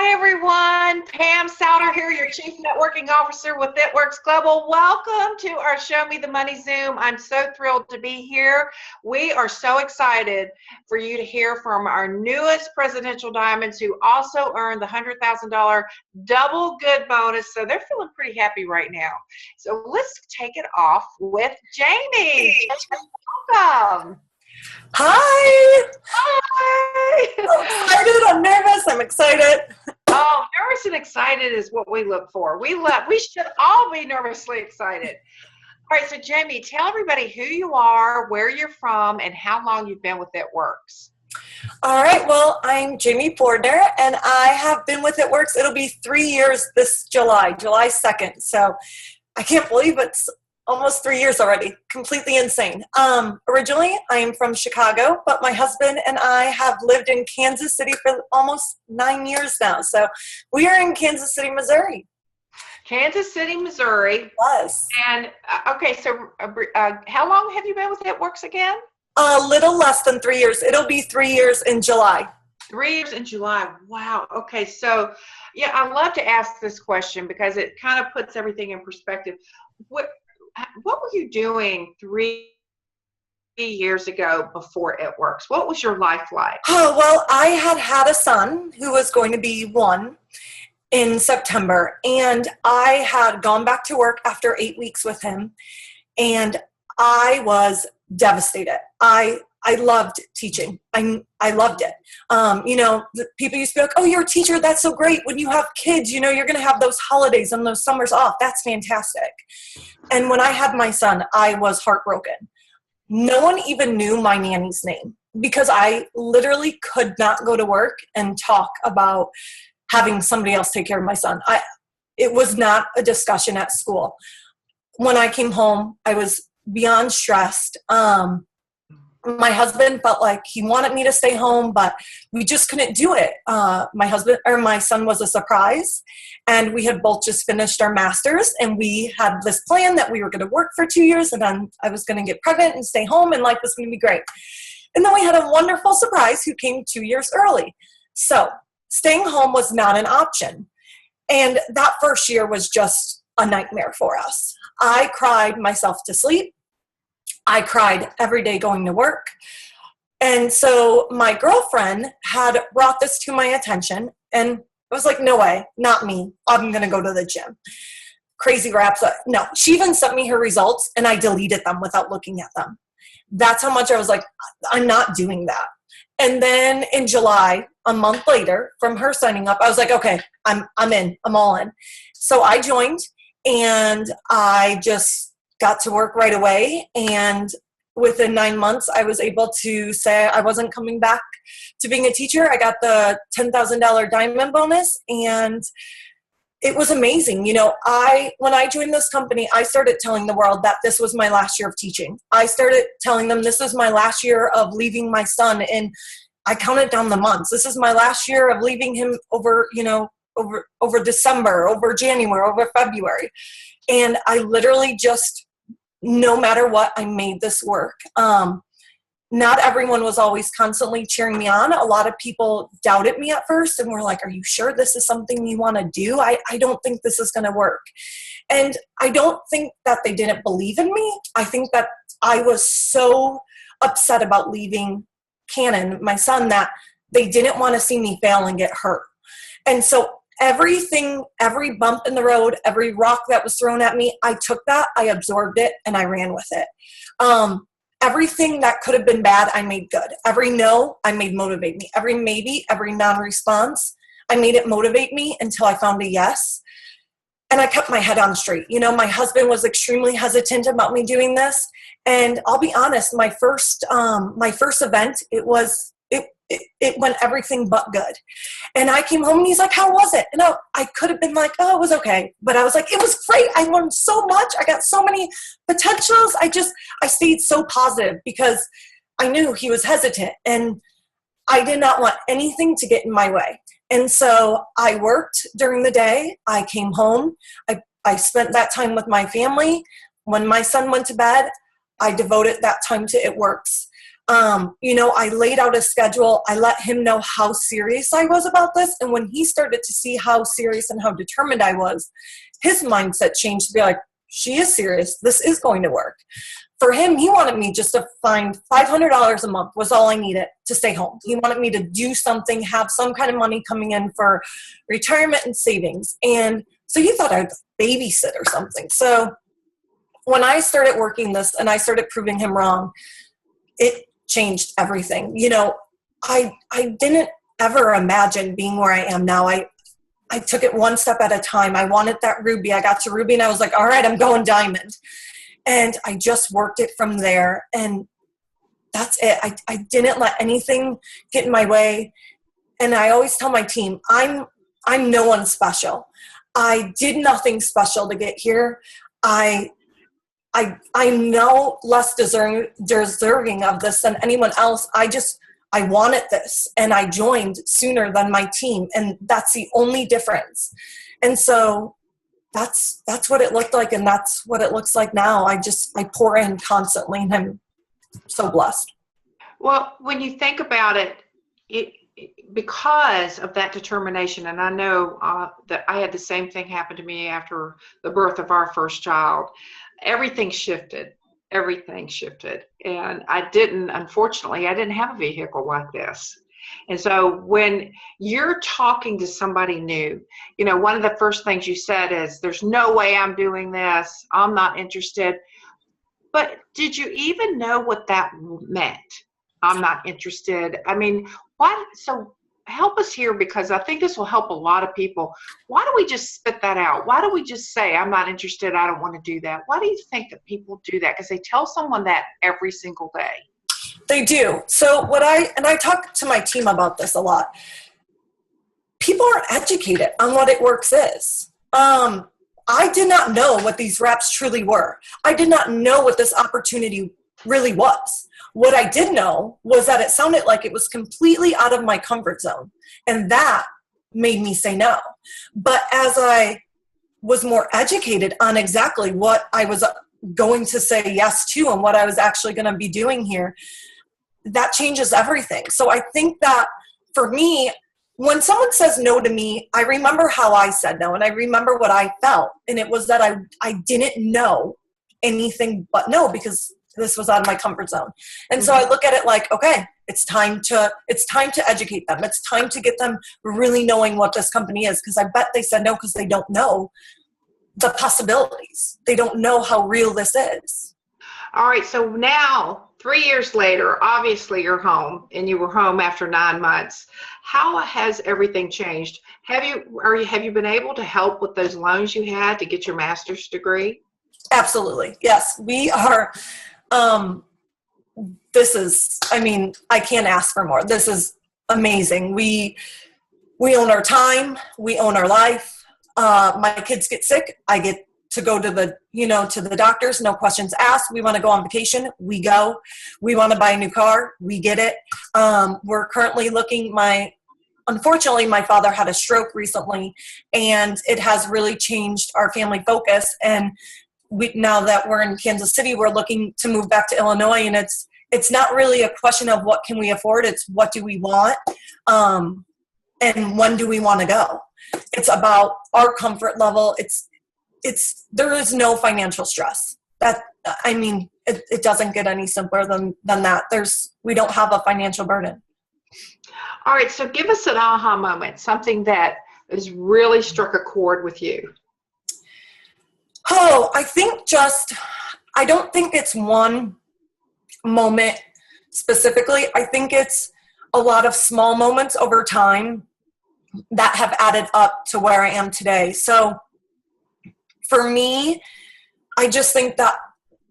Hi, everyone. Pam Souter here, your Chief Networking Officer with ItWorks Global. Welcome to our Show Me the Money Zoom. I'm so thrilled to be here. We are so excited for you to hear from our newest presidential diamonds who also earned the $100,000 double good bonus. So they're feeling pretty happy right now. So let's take it off with Jamie. Welcome. Hi! Hi! I'm excited. I'm nervous. I'm excited. Oh, nervous and excited is what we look for. We should all be nervously excited. All right, so Jamie, tell everybody who you are, where you're from, and how long you've been with ItWorks. All right, well, I'm Jamie Bordner, and I have been with ItWorks. It'll be 3 years this July 2nd. So I can't believe it's almost 3 years already. Completely insane. Originally, I am from Chicago, but my husband and I have lived in Kansas City for almost 9 years now. So we are in Kansas City, Missouri. Kansas City, Missouri. Yes. And, okay, so how long have you been with ItWorks again? A little less than 3 years. It'll be 3 years in July. 3 years in July. Wow. Okay. So, yeah, I love to ask this question because it kind of puts everything in perspective. What were you doing 3 years ago before ItWorks? What was your life like? Oh, well, I had a son who was going to be 1 in September, and I had gone back to work after 8 weeks with him, and I was devastated. I loved teaching. I loved it. People used to be like, oh, you're a teacher. That's so great. When you have kids, you're going to have those holidays and those summers off. That's fantastic. And when I had my son, I was heartbroken. No one even knew my nanny's name because I literally could not go to work and talk about having somebody else take care of my son. It was not a discussion at school. When I came home, I was beyond stressed. My husband felt like he wanted me to stay home, but we just couldn't do it. My son was a surprise, and we had both just finished our masters, and we had this plan that we were going to work for 2 years, and then I was going to get pregnant and stay home, and life was going to be great. And then we had a wonderful surprise who came 2 years early. So staying home was not an option. And that first year was just a nightmare for us. I cried myself to sleep. I cried every day going to work. And so my girlfriend had brought this to my attention, and I was like, no way, not me. I'm going to go to the gym. Crazy raps. No, she even sent me her results, and I deleted them without looking at them. That's how much I was like, I'm not doing that. And then in July, a month later, from her signing up, I was like, okay, I'm in. I'm all in. So I joined, and I just got to work right away, and within 9 months, I was able to say I wasn't coming back to being a teacher. I got the $10,000 diamond bonus, and it was amazing. When I joined this company, I started telling the world that this was my last year of teaching. I started telling them this was my last year of leaving my son, and I counted down the months. This is my last year of leaving him over December, over January, over February. And I literally just, no matter what, I made this work. Not everyone was always constantly cheering me on. A lot of people doubted me at first and were like, are you sure this is something you want to do? I don't think this is going to work. And I don't think that they didn't believe in me. I think that I was so upset about leaving Cannon, my son, that they didn't want to see me fail and get hurt. And so everything, every bump in the road, every rock that was thrown at me, I took that, I absorbed it, and I ran with it. Everything that could have been bad, I made good. Every no, I made motivate me. Every maybe, every non-response, I made it motivate me until I found a yes. And I kept my head on straight. My husband was extremely hesitant about me doing this. And I'll be honest, my first event, it went everything but good. And I came home and he's like, how was it? And I could have been like, oh, it was okay. But I was like, it was great. I learned so much. I got so many potentials. I stayed so positive because I knew he was hesitant and I did not want anything to get in my way. And so I worked during the day. I came home. I spent that time with my family. When my son went to bed, I devoted that time to ItWorks. I laid out a schedule. I let him know how serious I was about this. And when he started to see how serious and how determined I was, his mindset changed to be like, she is serious. This is going to work. For him, he wanted me just to find $500 a month was all I needed to stay home. He wanted me to do something, have some kind of money coming in for retirement and savings. And so he thought I'd babysit or something. So when I started working this and I started proving him wrong, it changed everything. I didn't ever imagine being where I am now. I took it one step at a time. I wanted that ruby. I got to ruby and I was like, all right, I'm going diamond. And I just worked it from there. And that's it. I didn't let anything get in my way. And I always tell my team, I'm no one special. I did nothing special to get here. I'm no less deserving of this than anyone else. I wanted this, and I joined sooner than my team, and that's the only difference. And so that's what it looked like, and that's what it looks like now. I pour in constantly, and I'm so blessed. Well, when you think about it, because of that determination, and I know that I had the same thing happen to me after the birth of our first child, everything shifted. And unfortunately, I didn't have a vehicle like this. And so when you're talking to somebody new, one of the first things you said is, there's no way I'm doing this. I'm not interested. But did you even know what that meant? I'm not interested. I mean, what? So help us here, because I think this will help a lot of people. Why do we just spit that out? Why do we just say, I'm not interested, I don't want to do that? Why do you think that people do that? Because they tell someone that every single day. They do. So I talk to my team about this a lot. People aren't educated on what It Works is. I did not know what these reps truly were. I did not know what this opportunity really was. What I did know was that it sounded like it was completely out of my comfort zone. And that made me say no. But as I was more educated on exactly what I was going to say yes to and what I was actually going to be doing here, that changes everything. So I think that for me, when someone says no to me, I remember how I said no, and I remember what I felt. And it was that I didn't know anything but no, because this was out of my comfort zone. And so I look at it like, okay, it's time to educate them. It's time to get them really knowing what this company is, because I bet they said no because they don't know the possibilities. They don't know how real this is. All right, so now 3 years later, obviously you're home, and you were home after 9 months. How has everything changed? Have you been able to help with those loans you had to get your master's degree? Absolutely. Yes, we are. I can't ask for more. This is amazing. We own our time. We own our life. My kids get sick. I get to go to the doctors, no questions asked. We want to go on vacation. We go. We want to buy a new car. We get it. We're currently looking, unfortunately, my father had a stroke recently, and it has really changed our family focus. And now that we're in Kansas City, we're looking to move back to Illinois, and it's not really a question of what can we afford. It's what do we want, and when do we want to go. It's about our comfort level. There is no financial stress. It doesn't get any simpler than that. We don't have a financial burden. All right, so give us an aha moment, something that has really struck a chord with you. Oh, I don't think it's one moment specifically. I think it's a lot of small moments over time that have added up to where I am today. So for me, I just think that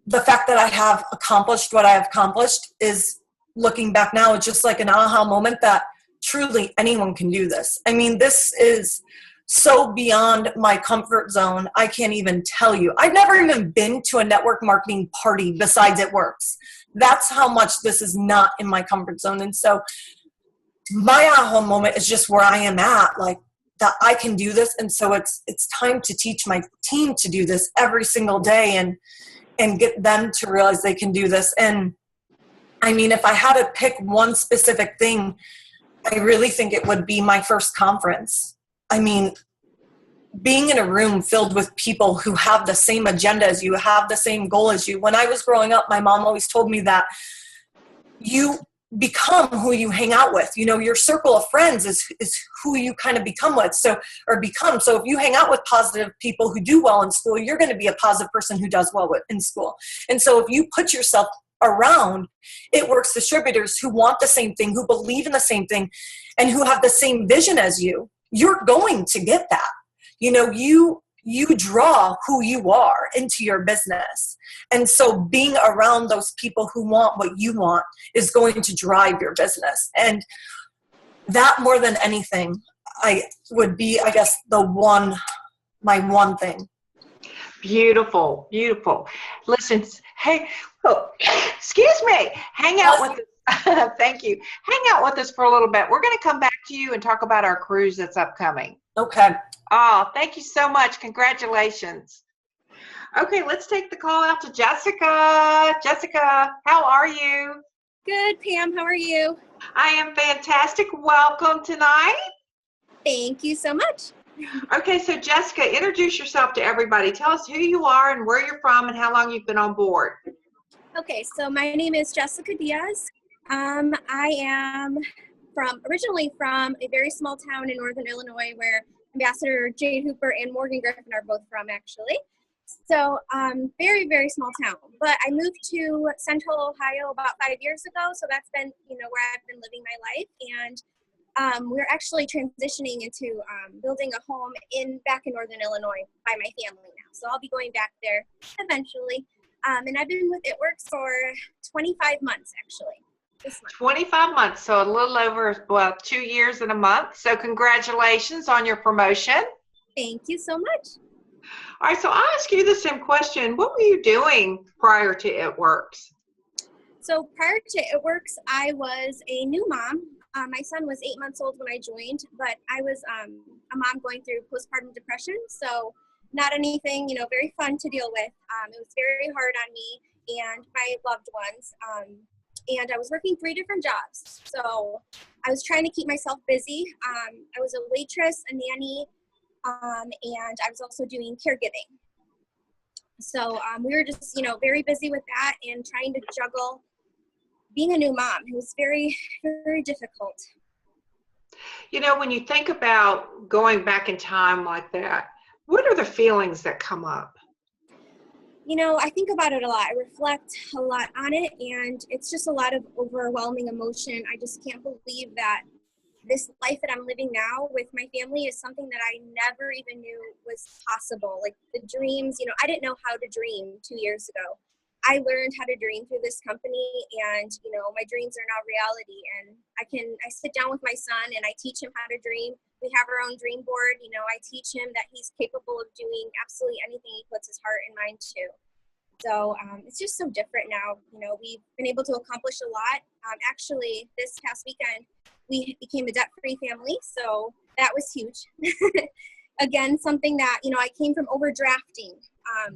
the fact that I have accomplished what I have accomplished is, looking back now, it's just like an aha moment that truly anyone can do this. I mean, this is so beyond my comfort zone. I can't even tell you. I've never even been to a network marketing party besides It Works. That's how much this is not in my comfort zone. And so my aha moment is just where I am at, like that I can do this. And so it's time to teach my team to do this every single day and get them to realize they can do this. And I mean, if I had to pick one specific thing, I really think it would be my first conference. I mean, being in a room filled with people who have the same agenda as you, have the same goal as you. When I was growing up, my mom always told me that you become who you hang out with. You know, your circle of friends is who you kind of become with. So if you hang out with positive people who do well in school, you're going to be a positive person who does well in school. And so if you put yourself around It Works distributors who want the same thing, who believe in the same thing, and who have the same vision as you, you're going to get that. You know, you draw who you are into your business. And so being around those people who want what you want is going to drive your business. And that, more than anything, would be, I guess, my one thing. Beautiful, beautiful. Listen, hey, excuse me. Hang out with us. Thank you. Hang out with us for a little bit. We're going to come back to you and talk about our cruise that's upcoming. Okay. Oh, thank you so much. Congratulations. Okay, let's take the call out to Jessica. Jessica, how are you? Good, Pam. How are you? I am fantastic. Welcome tonight. Thank you so much. Okay, so Jessica, introduce yourself to everybody. Tell us who you are and where you're from and how long you've been on board. Okay, so my name is Jessica Diaz. I am originally from a very small town in northern Illinois where Ambassador Jade Hooper and Morgan Griffin are both from, actually. So very, very small town. But I moved to Central Ohio about 5 years ago, so that's been, where I've been living my life. And we're actually transitioning into building a home back in northern Illinois by my family now. So I'll be going back there eventually. And I've been with It Works for 25 months, actually. 25 months, so a little over, 2 years and a month. So congratulations on your promotion. Thank you so much. All right, so I'll ask you the same question. What were you doing prior to It Works? So prior to It Works, I was a new mom. My son was 8 months old when I joined, but I was a mom going through postpartum depression, so not anything, very fun to deal with. It was very hard on me and my loved ones. And I was working 3 different jobs. So I was trying to keep myself busy. I was a waitress, a nanny, and I was also doing caregiving. So we were just, very busy with that and trying to juggle being a new mom. It was very, very difficult. When you think about going back in time like that, what are the feelings that come up? I think about it a lot. I reflect a lot on it, and it's just a lot of overwhelming emotion. I just can't believe that this life that I'm living now with my family is something that I never even knew was possible. Like the dreams, I didn't know how to dream 2 years ago. I learned how to dream through this company, and, my dreams are now reality. And I sit down with my son and I teach him how to dream. We have our own dream board. I teach him that he's capable of doing absolutely anything he puts his heart and mind to. So it's just so different now. We've been able to accomplish a lot. Actually, this past weekend, we became a debt-free family. So that was huge. Again, something that, I came from overdrafting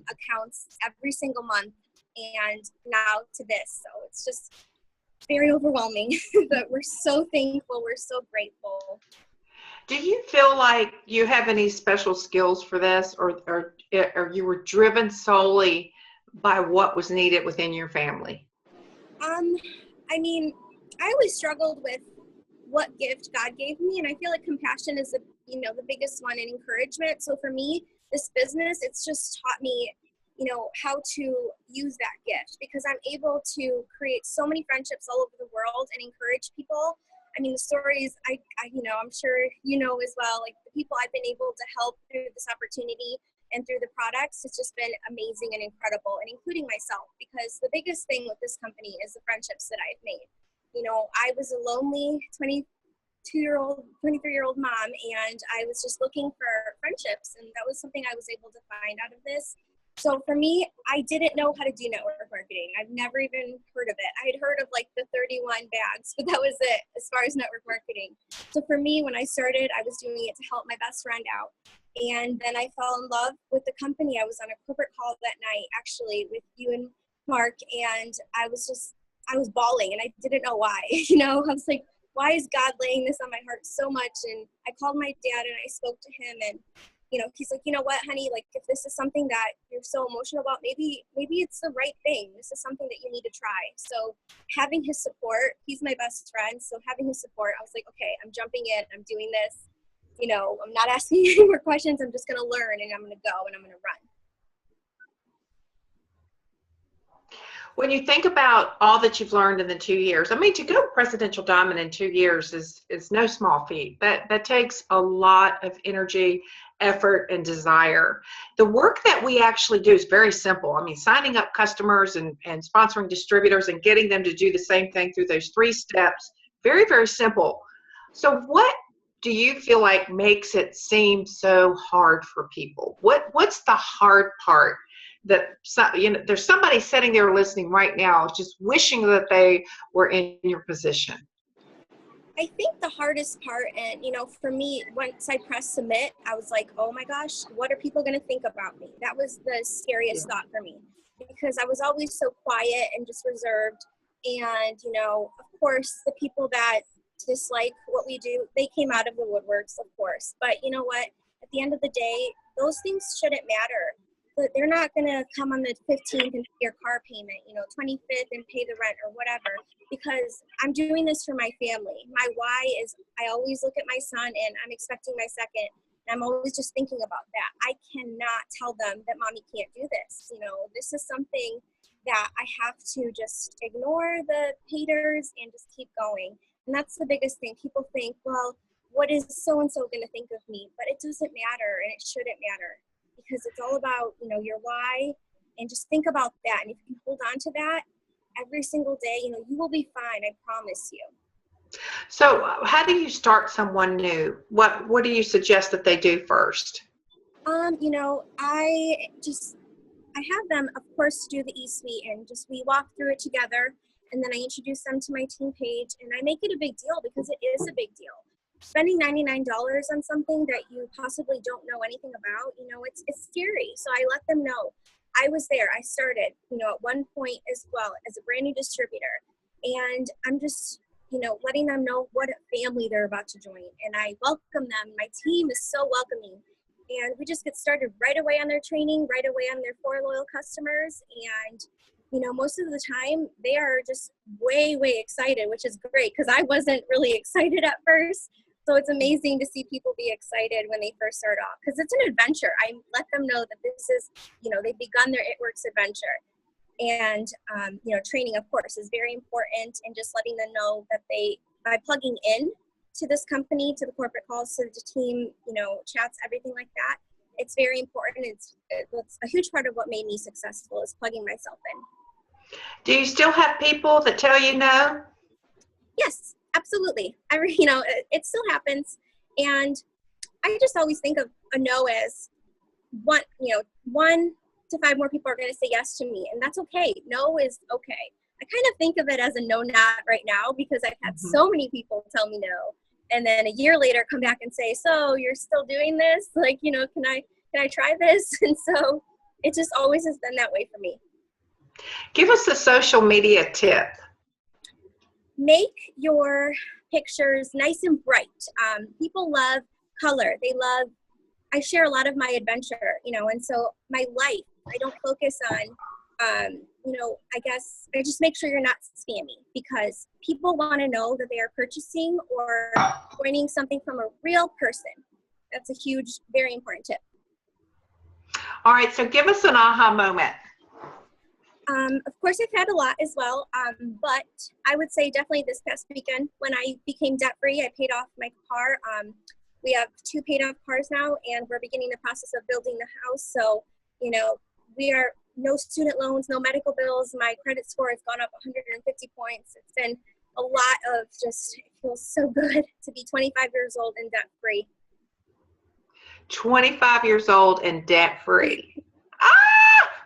accounts every single month and now to this. So it's just very overwhelming, but we're so thankful. We're so grateful. Do you feel like you have any special skills for this, or you were driven solely by what was needed within your family? I always struggled with what gift God gave me, and I feel like compassion is the biggest one, and encouragement. So for me, this business, it's just taught me, how to use that gift, because I'm able to create so many friendships all over the world and encourage people. The stories I'm sure as well, like the people I've been able to help through this opportunity and through the products, it's just been amazing and incredible, and including myself, because the biggest thing with this company is the friendships that I've made. I was a lonely 23-year-old mom, and I was just looking for friendships, and that was something I was able to find out of this. So for me, I didn't know how to do network marketing. I've never even heard of it. I had heard of like the 31 bags, but that was it as far as network marketing. So for me, when I started, I was doing it to help my best friend out. And then I fell in love with the company. I was on a corporate call that night, actually, with you and Mark, and I was just I was bawling and I didn't know why. You know, I was like, why is God laying this on my heart so much? And I called my dad and I spoke to him, and you know, he's like, you know what, honey, like if this is something that you're so emotional about, maybe it's the right thing. This is something that you need to try. So having his support, he's my best friend. So having his support, I was like, okay, I'm jumping in, I'm doing this. You know, I'm not asking any more questions. I'm just going to learn, and I'm going to go, and I'm going to run. When you think about all that you've learned in the 2 years, I mean, to go presidential diamond in 2 years is no small feat. That takes a lot of energy, effort, and desire. The work that we actually do is very simple. I mean, signing up customers and sponsoring distributors and getting them to do the same thing through those 3 steps, very, very simple. So what do you feel like makes it seem so hard for people? What's the hard part? That, you know, there's somebody sitting there listening right now just wishing that they were in your position. I think the hardest part, and you know, for me, once I pressed submit, I was like, oh my gosh, what are people going to think about me? That was the scariest thought for me, because I was always so quiet and just reserved. And you know, of course, the people that dislike what we do, they came out of the woodworks, of course. But you know what? At the end of the day, those things shouldn't matter. But they're not going to come on the 15th and pay your car payment, you know, 25th and pay the rent or whatever, because I'm doing this for my family. My why is I always look at my son and I'm expecting my second. And I'm always just thinking about that. I cannot tell them that mommy can't do this. You know, this is something that I have to just ignore the haters and just keep going. And that's the biggest thing. People think, well, what is so-and-so going to think of me? But it doesn't matter, and it shouldn't matter. Because it's all about, you know, your why, and just think about that. And if you can hold on to that every single day, you know, you will be fine. I promise you. So how do you start someone new? What do you suggest that they do first? You know, I have them, of course, do the e-suite, and just we walk through it together, and then I introduce them to my team page, and I make it a big deal because it is a big deal. Spending $99 on something that you possibly don't know anything about, you know, it's scary. So I let them know. I was there. I started, you know, at one point as well as a brand new distributor. And I'm just, you know, letting them know what a family they're about to join. And I welcome them. My team is so welcoming. And we just get started right away on their training, right away on their 4 loyal customers. And, you know, most of the time they are just way, way excited, which is great because I wasn't really excited at first. So it's amazing to see people be excited when they first start off, because it's an adventure. I let them know that this is, you know, they've begun their It Works adventure. And, you know, training, of course, is very important, and just letting them know that they, by plugging in to this company, to the corporate calls, to the team, you know, chats, everything like that, it's very important. It's a huge part of what made me successful is plugging myself in. Do you still have people that tell you no? Yes. Absolutely. You know, it still happens. And I just always think of a no as 1 to 5 more people are going to say yes to me. And that's okay. No is okay. I kind of think of it as a no, not right now, because I've had so many people tell me no. And then a year later come back and say, so you're still doing this? Like, you know, can I try this? And so it just always has been that way for me. Give us a social media tip. Make your pictures nice and bright. People love color. I share a lot of my adventure, you know, and so my life, I don't focus on, you know, I guess I just make sure you're not spammy, because people want to know that they are purchasing or joining something from a real person. That's a huge, very important tip. All right. So give us an aha moment. Of course, I've had a lot as well, but I would say definitely this past weekend when I became debt-free, I paid off my car. We have 2 paid-off cars now, and we're beginning the process of building the house. So, you know, we are no student loans, no medical bills. My credit score has gone up 150 points. It's been a lot of just, it feels so good to be 25 years old and debt-free. 25 years old and debt-free.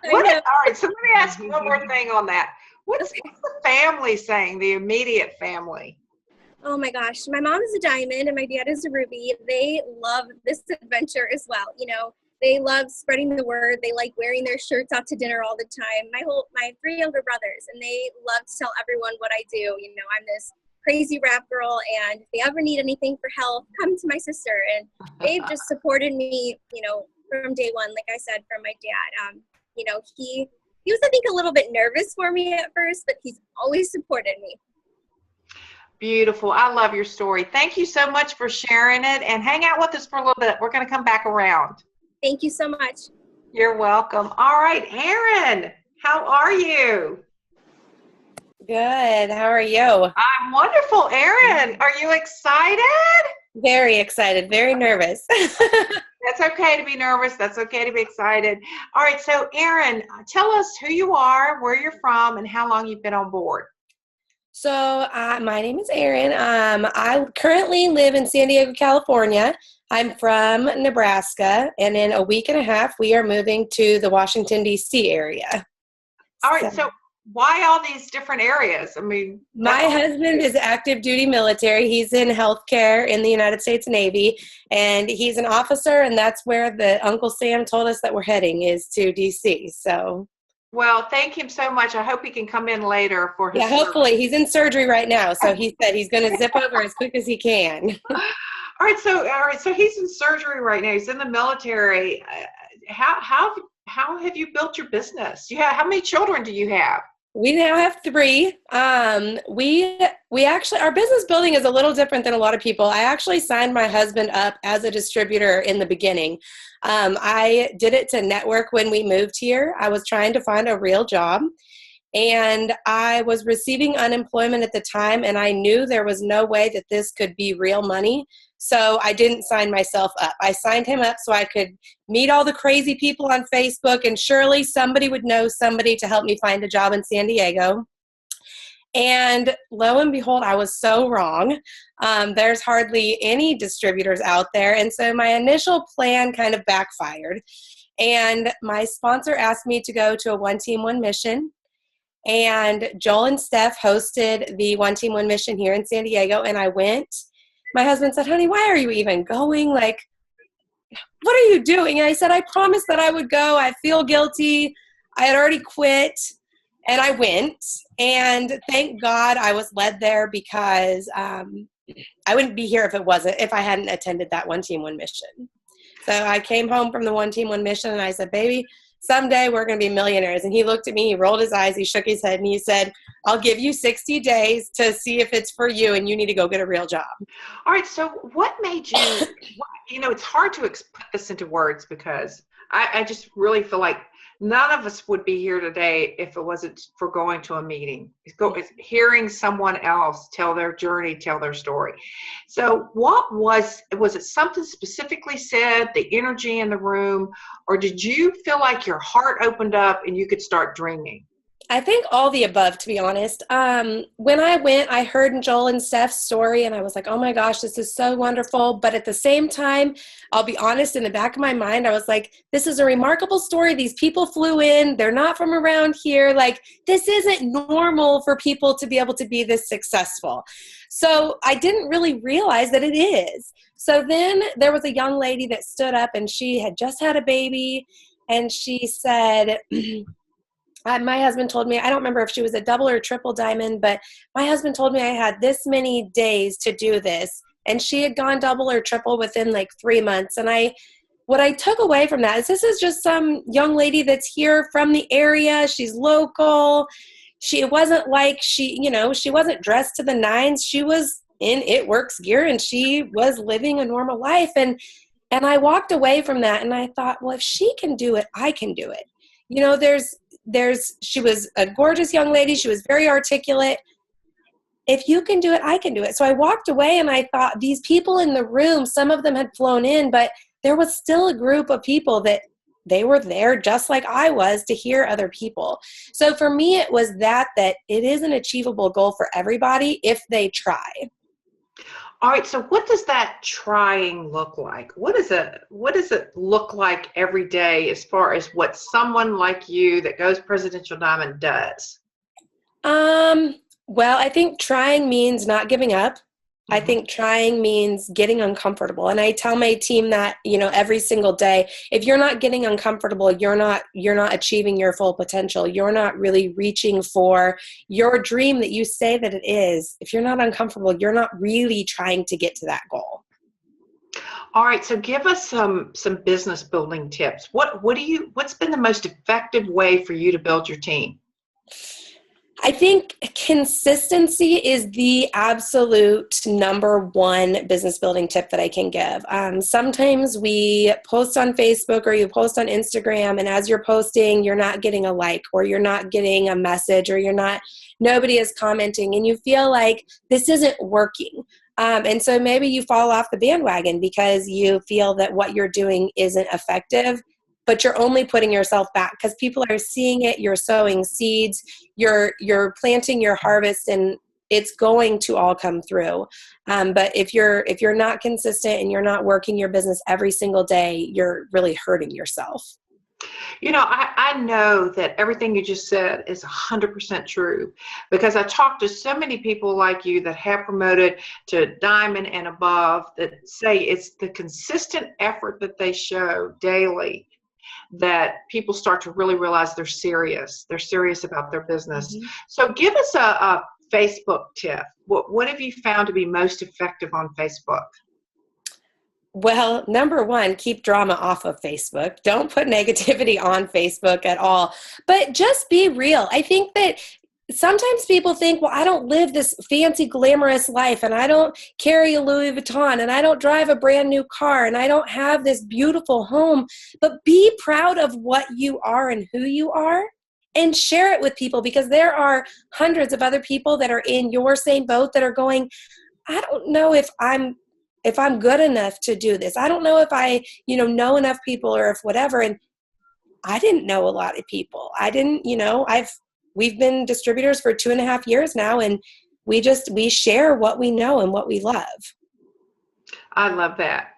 All right, so let me ask you one more thing on that. What's the family saying, the immediate family? Oh my gosh, my mom is a diamond and my dad is a ruby. They love this adventure as well. You know, They love spreading the word. They like wearing their shirts out to dinner all the time. My 3 younger brothers, and they love to tell everyone what I do. You know, I'm this crazy rap girl, and if they ever need anything for help, come to my sister. And they've just supported me, you know, from day one. Like I said, from my dad. You know, he was, I think, a little bit nervous for me at first, but he's always supported me. Beautiful. I love your story. Thank you so much for sharing it, and hang out with us for a little bit. We're going to come back around. Thank you so much. You're welcome. All right, Erron, how are you? Good. How are you? I'm wonderful. Erron, are you excited? Very excited. Very nervous. That's okay to be nervous. That's okay to be excited. All right, so Erron, tell us who you are, where you're from, and how long you've been on board. So my name is Erron. I currently live in San Diego, California. I'm from Nebraska, and in a week and a half, we are moving to the Washington, D.C. area. All right, so why all these different areas? I mean, my husband is active duty military. He's in healthcare in the United States Navy, and he's an officer, and that's where the Uncle Sam told us that we're heading, is to D.C. So, well, thank him so much. I hope he can come in later for his hopefully. service. He's in surgery right now, so he said he's going to zip over as quick as he can. All right, so he's in surgery right now. He's in the military. How have you built your business? How many children do you have? We now have 3. We actually, our business building is a little different than a lot of people. I actually signed my husband up as a distributor in the beginning. I did it to network when we moved here. I was trying to find a real job, and I was receiving unemployment at the time, and I knew there was no way that this could be real money. So I didn't sign myself up. I signed him up so I could meet all the crazy people on Facebook, and surely somebody would know somebody to help me find a job in San Diego. And lo and behold, I was so wrong. There's hardly any distributors out there. And so my initial plan kind of backfired. And my sponsor asked me to go to a One Team, One Mission. And Joel and Steph hosted the One Team, One Mission here in San Diego, and I went. My husband said, honey, why are you even going? Like, what are you doing? And I said, I promised that I would go. I feel guilty. I had already quit, and I went. And thank God I was led there, because I wouldn't be here if I hadn't attended that One Team, One Mission. So I came home from the One Team, One Mission, and I said, baby, someday we're going to be millionaires. And he looked at me, he rolled his eyes, he shook his head, and he said, I'll give you 60 days to see if it's for you, and you need to go get a real job. All right, so what made you, it's hard to put this into words, because I just really feel like none of us would be here today if it wasn't for going to a meeting. It's hearing someone else tell their journey, tell their story. So what was it something specifically said, the energy in the room, or did you feel like your heart opened up and you could start dreaming? I think all the above, to be honest. When I went, I heard Joel and Steph's story, and I was like, oh my gosh, this is so wonderful. But at the same time, I'll be honest, in the back of my mind, I was like, this is a remarkable story. These people flew in. They're not from around here. Like, this isn't normal for people to be able to be this successful. So I didn't really realize that it is. So then there was a young lady that stood up, and she had just had a baby, and she said, my husband told me, I don't remember if she was a double or triple diamond, but my husband told me I had this many days to do this. And she had gone double or triple within like 3 months. And what I took away from that is this is just some young lady that's here from the area. She's local. It wasn't like she wasn't dressed to the nines. She was in It Works gear, and she was living a normal life. And I walked away from that, and I thought, well, if she can do it, I can do it. She was a gorgeous young lady. She was very articulate. If you can do it, I can do it. So I walked away, and I thought, these people in the room, some of them had flown in, but there was still a group of people that they were there just like I was to hear other people. So for me, it was that it is an achievable goal for everybody if they try. All right, so what does that trying look like? What does it look like every day as far as what someone like you that goes Presidential Diamond does? Well, I think trying means not giving up. I think trying means getting uncomfortable. And I tell my team that, every single day, if you're not getting uncomfortable, you're not achieving your full potential. You're not really reaching for your dream that you say that it is. If you're not uncomfortable, you're not really trying to get to that goal. All right. So give us some business building tips. What's been the most effective way for you to build your team? I think consistency is the absolute number one business building tip that I can give. Sometimes we post on Facebook or you post on Instagram, and as you're posting, you're not getting a like, or you're not getting a message, or nobody is commenting, and you feel like this isn't working. And so maybe you fall off the bandwagon because you feel that what you're doing isn't effective, but you're only putting yourself back because people are seeing it. You're sowing seeds, you're planting your harvest, and it's going to all come through. But if you're not consistent and you're not working your business every single day, you're really hurting yourself. I know that everything you just said is 100% true, because I talked to so many people like you that have promoted to diamond and above that say it's the consistent effort that they show daily that people start to really realize they're serious. They're serious about their business. Mm-hmm. So give us a Facebook tip. What have you found to be most effective on Facebook? Well, number one, keep drama off of Facebook. Don't put negativity on Facebook at all, but just be real. I think that sometimes people think, well, I don't live this fancy, glamorous life, and I don't carry a Louis Vuitton, and I don't drive a brand new car, and I don't have this beautiful home, but be proud of what you are and who you are, and share it with people, because there are hundreds of other people that are in your same boat that are going, I don't know if I'm good enough to do this. I don't know if I, know enough people, or if whatever. And I didn't know a lot of people. We've been distributors for 2.5 years now, and we share what we know and what we love. I love that.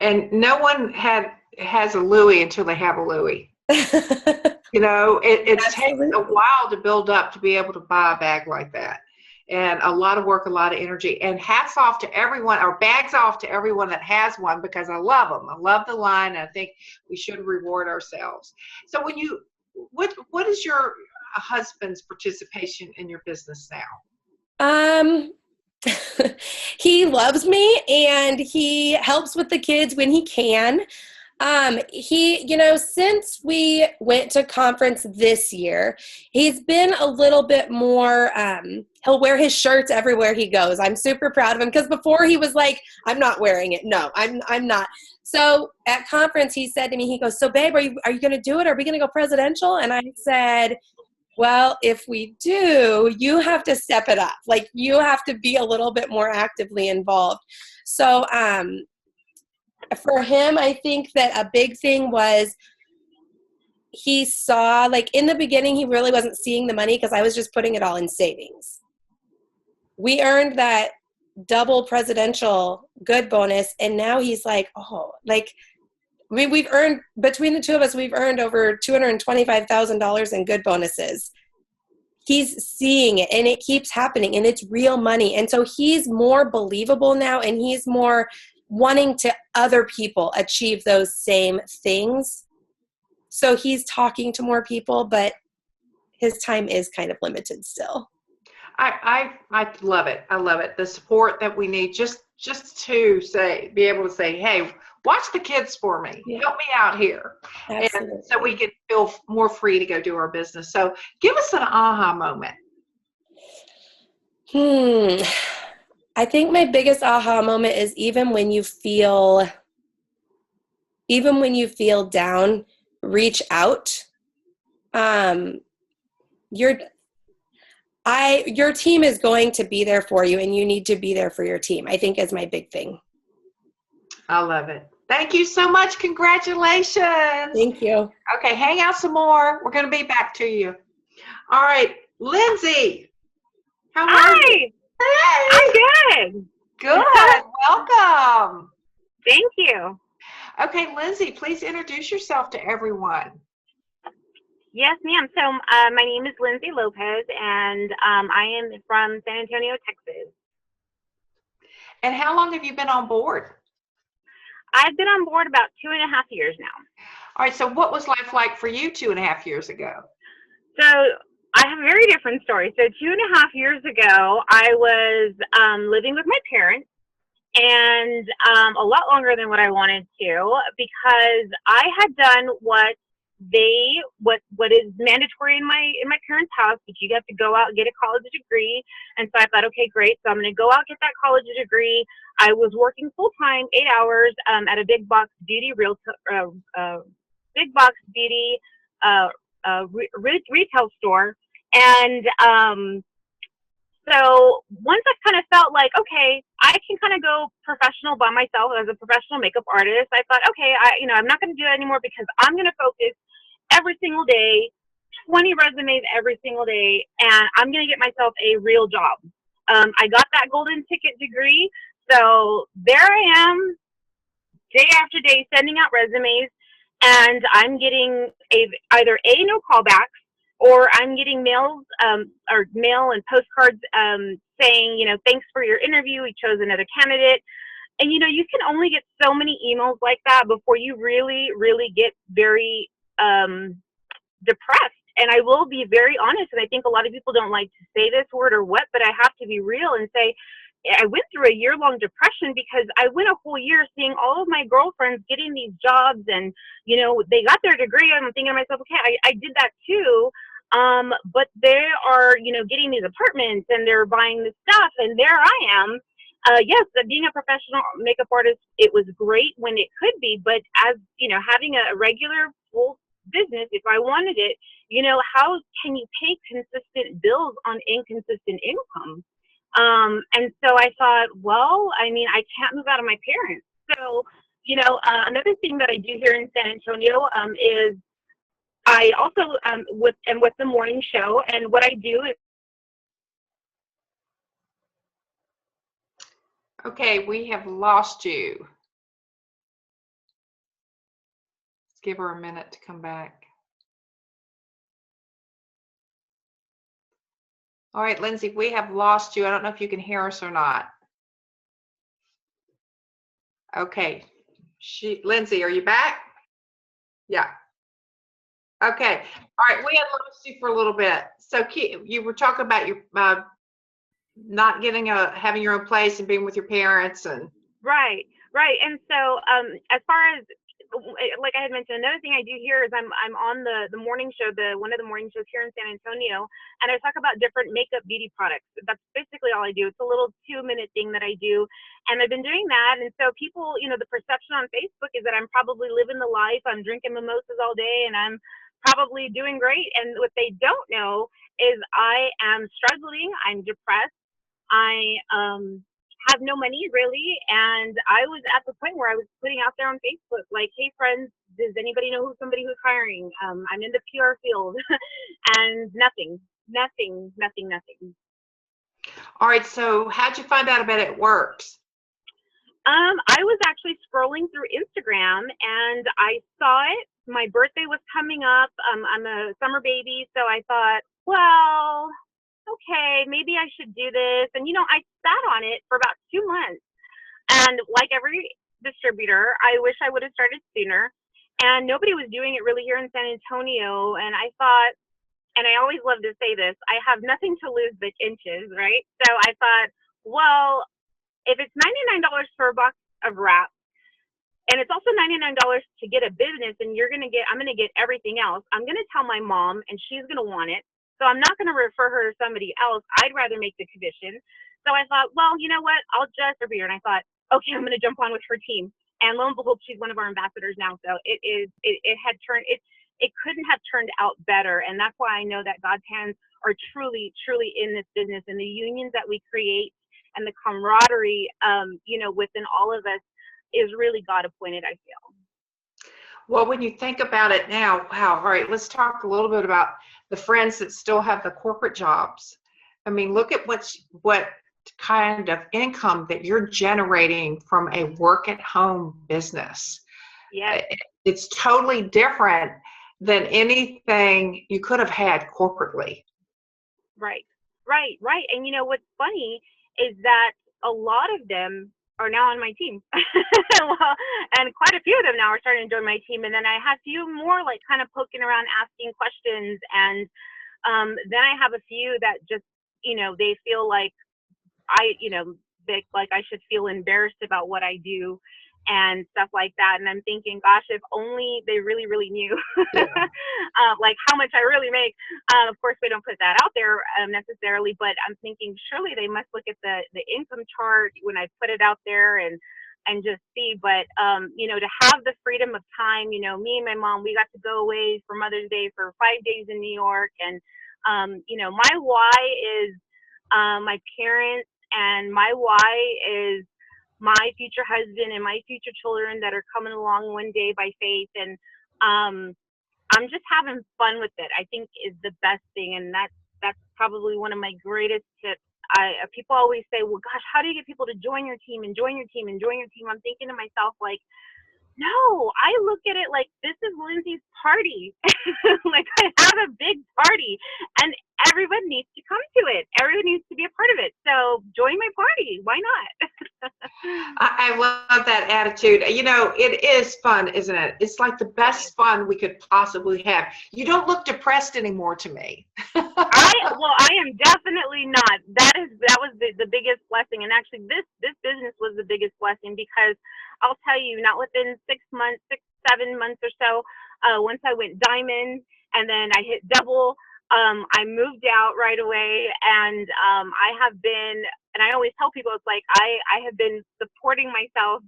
And no one has a Louis until they have a Louis. It takes a while to build up to be able to buy a bag like that. And a lot of work, a lot of energy, and hats off to everyone, or bags off to everyone that has one, because I love them. I love the line, and I think we should reward ourselves. So what is your husband's participation in your business now? He loves me, and he helps with the kids when he can. Since we went to conference this year, he's been a little bit more, he'll wear his shirts everywhere he goes. I'm super proud of him, because before he was like, I'm not wearing it. No, I'm not. So at conference, he said to me, he goes, so babe, are you going to do it? Are we going to go presidential? And I said, well, if we do, you have to step it up. Like, you have to be a little bit more actively involved. So, for him, I think that a big thing was he saw, like, in the beginning, he really wasn't seeing the money because I was just putting it all in savings. We earned that double presidential good bonus, and now he's like, we've earned, between the two of us, we've earned over $225,000 in good bonuses. He's seeing it, and it keeps happening, and it's real money. And so he's more believable now, and he's more wanting to other people achieve those same things. So he's talking to more people, but his time is kind of limited still. I love it. I love it. The support that we need just to be able to say, hey, watch the kids for me. Yeah. Help me out here. Absolutely. And so we can feel more free to go do our business. So give us an aha moment. I think my biggest aha moment is even when you feel down, reach out. Your team is going to be there for you, and you need to be there for your team, I think, is my big thing. I love it. Thank you so much. Congratulations. Thank you. Okay, hang out some more. We're going to be back to you. All right, Lindsey. How are you? Hey. I'm good. Good. Welcome. Thank you. Okay, Lindsey, please introduce yourself to everyone. Yes, ma'am. So my name is Lindsey Lopez, and I am from San Antonio, Texas. And how long have you been on board? I've been on board about 2.5 years now. All right, so what was life like for you 2.5 years ago? So I have a very different story. So 2.5 years ago, I was living with my parents, and a lot longer than what I wanted to, because I had done what is mandatory in my parents' house, that you have to go out and get a college degree. And so I thought, okay, great. So I'm going to go out and get that college degree. I was working full time, 8 hours, at a big box beauty retail store. And so once I kind of felt like, okay, I can kind of go professional by myself as a professional makeup artist, I thought, okay, I'm not going to do it anymore, because I'm going to focus every single day, 20 resumes every single day, and I'm going to get myself a real job. I got that golden ticket degree. So there I am, day after day, sending out resumes, and I'm getting either no callbacks, or I'm getting mail and postcards saying, thanks for your interview, we chose another candidate. And, you can only get so many emails like that before you really, really get very depressed. And I will be very honest, and I think a lot of people don't like to say this word or what, but I have to be real and say, I went through a year-long depression, because I went a whole year seeing all of my girlfriends getting these jobs, and, they got their degree. I'm thinking to myself, okay, I did that too. But they are, getting these apartments, and they're buying this stuff, and there I am. Yes, being a professional makeup artist, it was great when it could be, but as, having a regular full business, if I wanted it, how can you pay consistent bills on inconsistent income? And so I thought, well, I can't move out of my parents. So, another thing that I do here in San Antonio is I also with the morning show, and what I do is. Okay, we have lost you. Let's give her a minute to come back. All right, Lindsey, we have lost you. I don't know if you can hear us or not. Okay. Lindsey, are you back? Yeah. Okay. All right, we had lost you for a little bit. So you were talking about your not having your own place and being with your parents, and Right. And so as far as, like I had mentioned, another thing I do here is I'm on the morning show, one of the morning shows here in San Antonio, and I talk about different makeup beauty products. That's basically all I do. It's a little 2-minute thing that I do, and I've been doing that. And so people, the perception on Facebook is that I'm probably living the life. I'm drinking mimosas all day, and I'm probably doing great. And what they don't know is I am struggling. I'm depressed. I have no money really, and I was at the point where I was putting out there on Facebook, like, hey friends, does anybody know somebody who's hiring? I'm in the PR field. And nothing. All right, so how'd you find out about it works? I was actually scrolling through Instagram, and I saw it. My birthday was coming up. I'm a summer baby, so I thought, well, okay, maybe I should do this. And, I sat on it for about 2 months. And like every distributor, I wish I would have started sooner. And nobody was doing it really here in San Antonio. And I thought, and I always love to say this, I have nothing to lose but inches, right? So I thought, well, if it's $99 for a box of wrap, and it's also $99 to get a business, and I'm going to get everything else, I'm going to tell my mom, and she's going to want it. So I'm not going to refer her to somebody else. I'd rather make the commission. So I thought, well, you know what? I'll just review her. And I thought, okay, I'm going to jump on with her team. And lo and behold, she's one of our ambassadors now. So it couldn't have turned out better. And that's why I know that God's hands are truly, truly in this business, and the unions that we create and the camaraderie, within all of us is really God appointed, I feel. Well, when you think about it now, wow. All right, let's talk a little bit about the friends that still have the corporate jobs. I mean, look at what kind of income that you're generating from a work-at-home business. Yeah, it's totally different than anything you could have had corporately. Right. And what's funny is that a lot of them are now on my team. Well, and quite a few of them now are starting to join my team. And then I have a few more like kind of poking around, asking questions. And then I have a few that just, they feel like like I should feel embarrassed about what I do and stuff like that. And I'm thinking, gosh, if only they really, really knew like how much I really make. Of course, we don't put that out there necessarily, but I'm thinking surely they must look at the income chart when I put it out there and just see. But, to have the freedom of time, me and my mom, we got to go away for Mother's Day for 5 days in New York. And, my why is my parents, and my why is my future husband and my future children that are coming along one day by faith. And I'm just having fun with it, I think is the best thing. And that's probably one of my greatest tips. People always say, well, gosh, how do you get people to join your team and join your team and join your team? I'm thinking to myself, like, no, I look at it like this is Lindsey's party. Like I have a big party and everyone needs to come to it. Everyone needs to be a part of it. So join my party. Why not? I love that attitude. It is fun, isn't it? It's like the best fun we could possibly have. You don't look depressed anymore to me. I am definitely not. That was the biggest blessing. And actually this business was the biggest blessing, because I'll tell you, not within 6 months, 7 months or so, once I went diamond and then I hit double, I moved out right away. And I have been, and I always tell people, it's like I have been supporting myself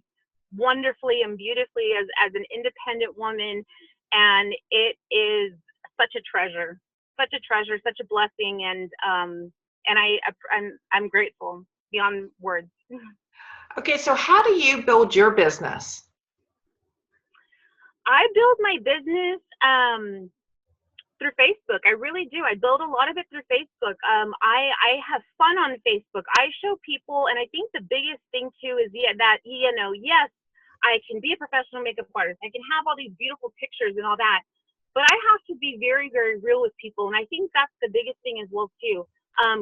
wonderfully and beautifully as an independent woman. And it is such a treasure, such a blessing. And I'm grateful beyond words. Okay, so how do you build your business? I build my business through Facebook. I really do. I build a lot of it through Facebook. I have fun on Facebook. I show people, and I think the biggest thing too is yes, I can be a professional makeup artist. I can have all these beautiful pictures and all that, but I have to be very, very real with people. And I think that's the biggest thing as well too.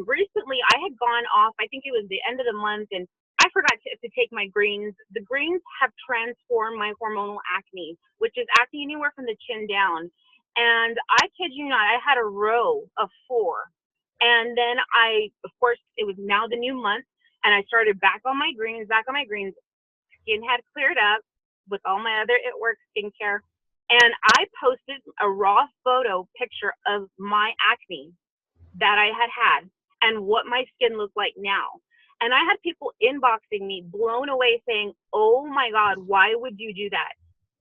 Recently I had gone off, I think it was the end of the month, and I forgot to take my greens. The greens have transformed my hormonal acne, which is acne anywhere from the chin down. And I kid you not, I had a row of 4. And then of course, it was now the new month, and I started back on my greens. Skin had cleared up with all my other It Works skincare. And I posted a raw photo picture of my acne that I had and what my skin looked like now. And I had people inboxing me, blown away, saying, oh my God, why would you do that?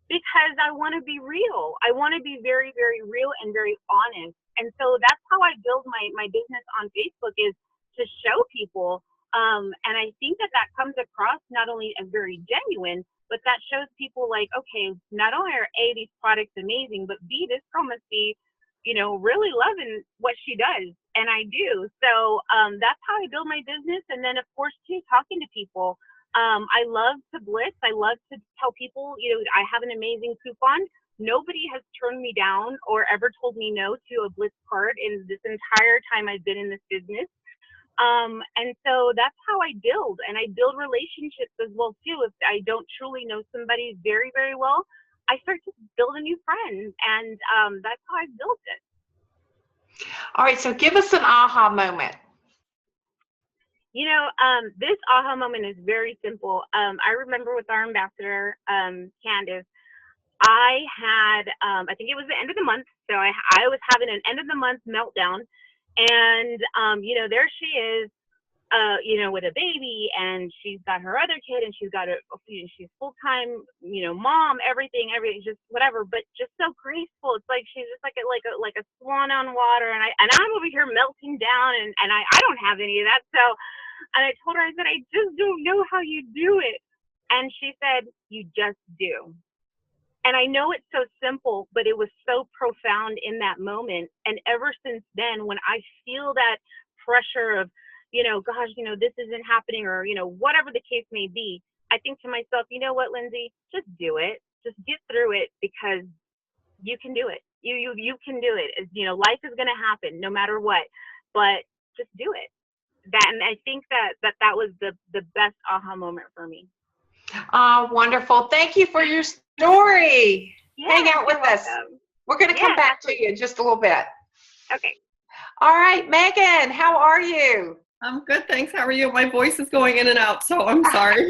Because I want to be real. I want to be very, very real and very honest. And so that's how I build my business on Facebook, is to show people. And I think that comes across not only as very genuine, but that shows people like, okay, not only are A, these products amazing, but B, this girl must be, really loving what she does. And I do. So that's how I build my business. And then, of course, too, talking to people. I love to blitz. I love to tell people, I have an amazing coupon. Nobody has turned me down or ever told me no to a blitz card in this entire time I've been in this business. And so that's how I build. And I build relationships as well, too. If I don't truly know somebody very, very well, I start to build a new friend. And that's how I built it. All right, so give us an aha moment. This aha moment is very simple. I remember with our ambassador, Candace, I had, I think it was the end of the month. So I was having an end of the month meltdown. And, there she is, with a baby, and she's got her other kid, and she's full-time, mom, everything, just whatever, but just so graceful. It's like she's just like a swan on water, and I'm over here melting down, and I don't have any of that. So, and I told her, I said, I just don't know how you do it. And she said, you just do. And I know it's so simple, but it was so profound in that moment. And ever since then, when I feel that pressure of, gosh, this isn't happening, or, whatever the case may be, I think to myself, you know what, Lindsey, just do it. Just get through it, because you can do it. You can do it. Life is going to happen no matter what, but just do it. and I think that was the best aha moment for me. Oh, wonderful. Thank you for your story. Yeah, Hang out with you're us. welcome. We're going to come Yeah. back to you in just a little bit. Okay. All right, Megan, how are you? I'm good, thanks. How are you? My voice is going in and out, so I'm sorry.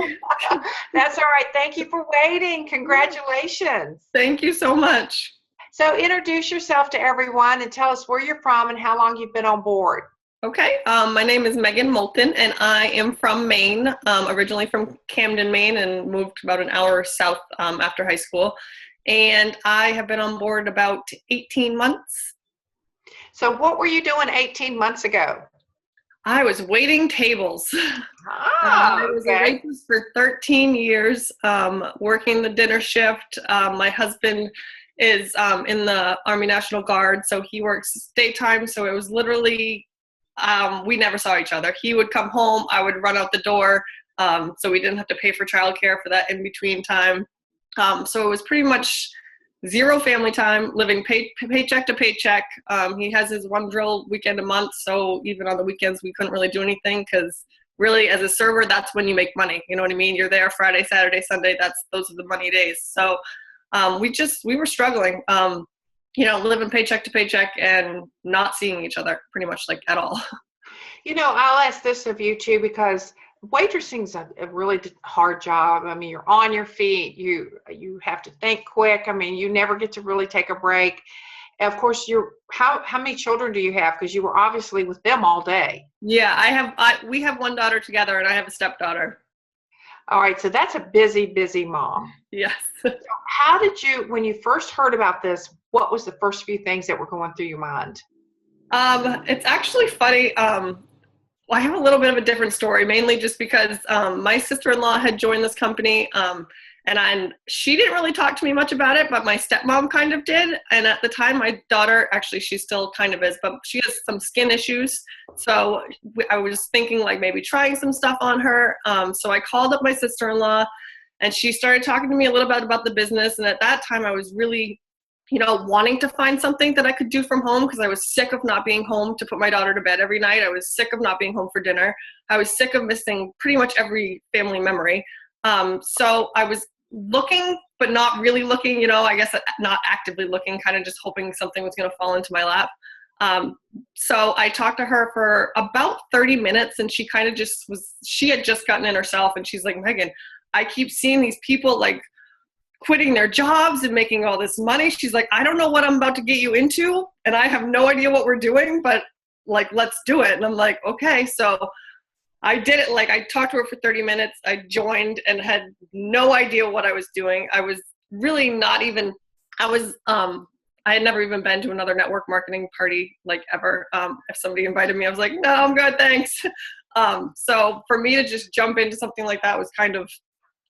That's all right. Thank you for waiting. Congratulations. Thank you so much. So introduce yourself to everyone and tell us where you're from and how long you've been on board. Okay, my name is Megan Moulton, and I am from Maine, originally from Camden, Maine, and moved about an hour south after high school. And I have been on board about 18 months. So what were you doing 18 months ago? I was waiting tables. I was a waitress for 13 years, working the dinner shift. My husband is in the Army National Guard, so he works daytime, so it was literally we never saw each other. He would come home, I would run out the door, so we didn't have to pay for childcare for that in-between time. So it was pretty much zero family time, living paycheck to paycheck. He has his one drill weekend a month, so even on the weekends we couldn't really do anything because really as a server, that's when you make money. You know what I mean? You're there Friday, Saturday, Sunday. Those are the money days. So we were struggling. Living paycheck to paycheck and not seeing each other pretty much like at all. I'll ask this of you too, because waitressing's a really hard job. I mean, you're on your feet. You have to think quick. I mean, you never get to really take a break. And of course, how many children do you have? Because you were obviously with them all day. Yeah, we have one daughter together, and I have a stepdaughter. All right, so that's a busy, busy mom. Yes. So how did you, when you first heard about this, what was the first few things that were going through your mind? It's actually funny. I have a little bit of a different story, mainly just because my sister-in-law had joined this company, and she didn't really talk to me much about it, but my stepmom kind of did. And at the time, my daughter, actually, she still kind of is, but she has some skin issues. So I was thinking like maybe trying some stuff on her. So I called up my sister-in-law, and she started talking to me a little bit about the business. And at that time, I was really wanting to find something that I could do from home because I was sick of not being home to put my daughter to bed every night. I was sick of not being home for dinner. I was sick of missing pretty much every family memory. So I was looking, but not really looking, I guess not actively looking, kind of just hoping something was going to fall into my lap. So I talked to her for about 30 minutes and she kind of she had just gotten in herself and she's like, Megan, I keep seeing these people like quitting their jobs and making all this money. She's like, I don't know what I'm about to get you into and I have no idea what we're doing, but like, let's do it. And I'm like, okay. So I did it. Like I talked to her for 30 minutes. I joined and had no idea what I was doing. I was really not even, I had never even been to another network marketing party like ever. If somebody invited me, I was like, no, I'm good. Thanks. So for me to just jump into something like that was kind of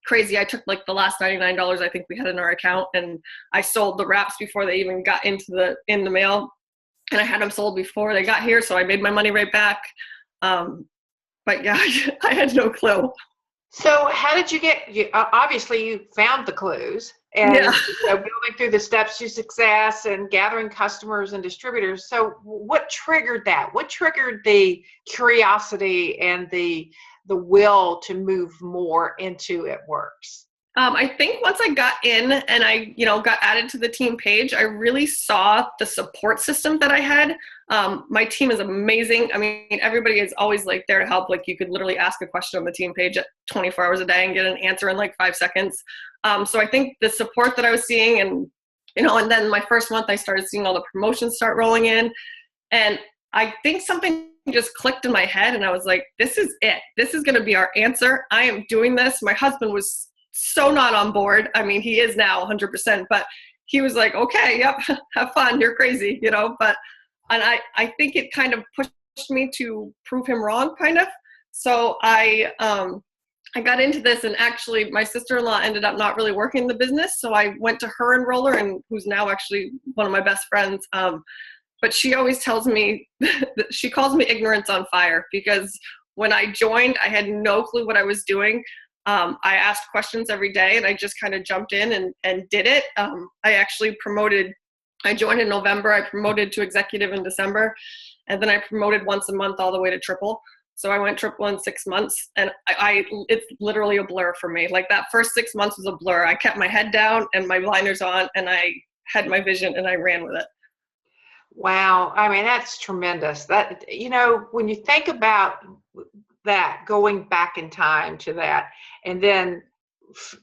crazy. I took like the last $99 I think we had in our account and I sold the wraps before they even got in the mail, and I had them sold before they got here. So I made my money right back. But yeah, I had no clue. So how did you obviously you found the clues and building through the steps to success and gathering customers and distributors. So what triggered that? What triggered the curiosity and the will to move more into It Works? I think once I got in and I, got added to the team page, I really saw the support system that I had. My team is amazing. I mean, everybody is always like there to help. Like you could literally ask a question on the team page at 24 hours a day and get an answer in like 5 seconds. So I think the support that I was seeing and then my first month I started seeing all the promotions start rolling in. And I think something just clicked in my head and I was like, this is it. This is going to be our answer. I am doing this. My husband was so not on board. I mean, he is now 100%, but he was like, okay, yep, have fun. You're crazy, but, and I think it kind of pushed me to prove him wrong kind of. So I got into this and actually my sister-in-law ended up not really working in the business. So I went to her enroller and who's now actually one of my best friends. But she always tells me, she calls me ignorance on fire because when I joined, I had no clue what I was doing. I asked questions every day and I just kind of jumped in and did it. I joined in November. I promoted to executive in December. And then I promoted once a month all the way to triple. So I went triple in 6 months, and it's literally a blur for me. Like that first 6 months was a blur. I kept my head down and my blinders on, and I had my vision and I ran with it. Wow. I mean, that's tremendous. That, when you think about that, going back in time to that, and then